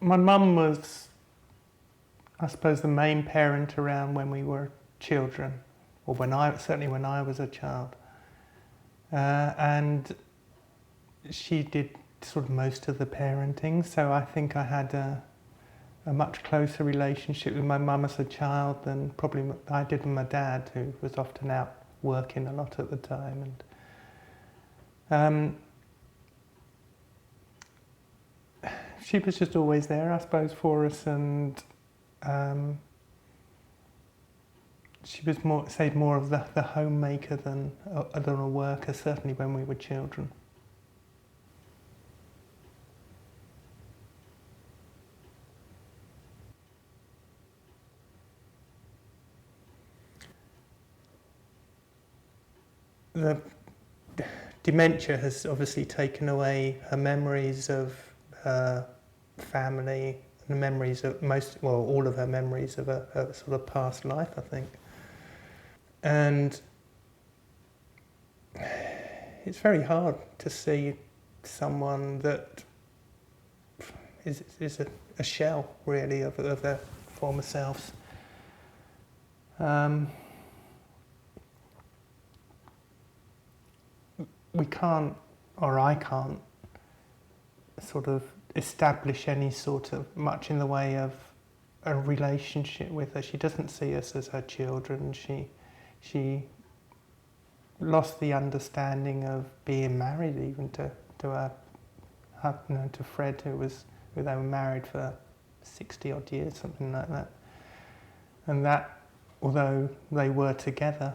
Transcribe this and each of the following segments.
My mum was, I suppose, the main parent around when we were children, or certainly when I was a child. And she did sort of most of the parenting, so I think I had a much closer relationship with my mum as a child than probably I did with my dad, who was often out working a lot at the time. And she was just always there, I suppose, for us, and she was more of the homemaker than a worker, certainly when we were children. The dementia has obviously taken away her memories of her family, the memories of all of her memories of her sort of past life, I think. And it's very hard to see someone that is a shell, really, of their former selves. We can't, or I can't, sort of establish any sort of much in the way of a relationship with her. She doesn't see us as her children. She lost the understanding of being married, even to Fred, who they were married for 60 odd years, something like that. And that, although they were together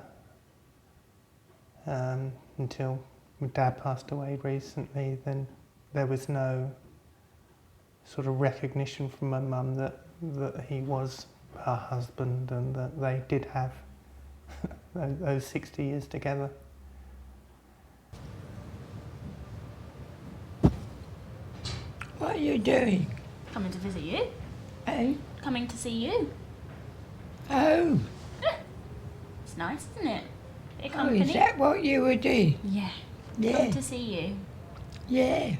until my dad passed away recently, then there was no sort of recognition from my mum that he was her husband and that they did have those 60 years together. What are you doing? Coming to visit you. Eh? Coming to see you. Oh. It's nice, isn't it? Bit of Oh, company. is that what you were doing? Yeah. Yeah. Good to see you. Yeah.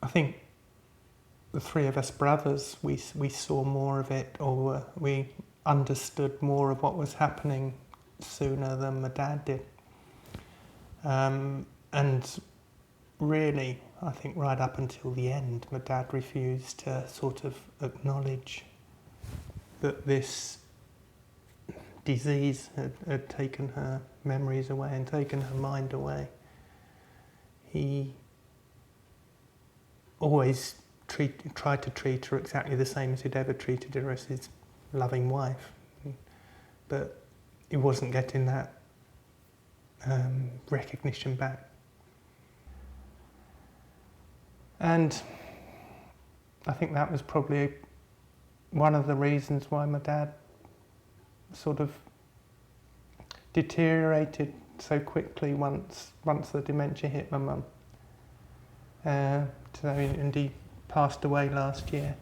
I think the three of us brothers, we saw more of it, or we understood more of what was happening sooner than my dad did. And really, I think right up until the end, my dad refused to sort of acknowledge that this disease had taken her memories away and taken her mind away. He always tried to treat her exactly the same as he'd ever treated her, as his loving wife. But he wasn't getting that recognition back. And I think that was probably one of the reasons why my dad sort of deteriorated so quickly once the dementia hit my mum. And he passed away last year.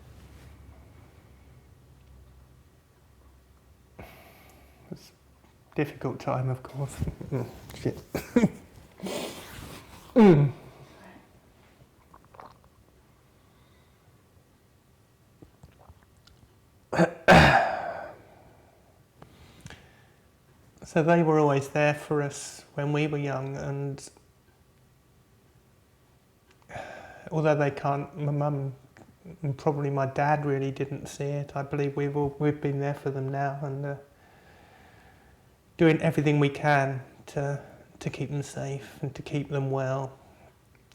It's a difficult time, of course. Shit. So they were always there for us when we were young, and although they can't, my mum and probably my dad really didn't see it, I believe we've been there for them now, and doing everything we can to keep them safe and to keep them well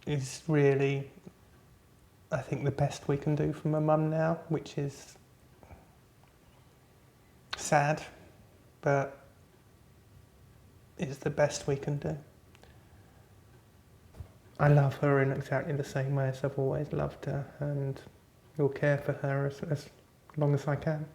is really, I think, the best we can do for my mum now, which is sad, but it's the best we can do. I love her in exactly the same way as I've always loved her, and will care for her as long as I can.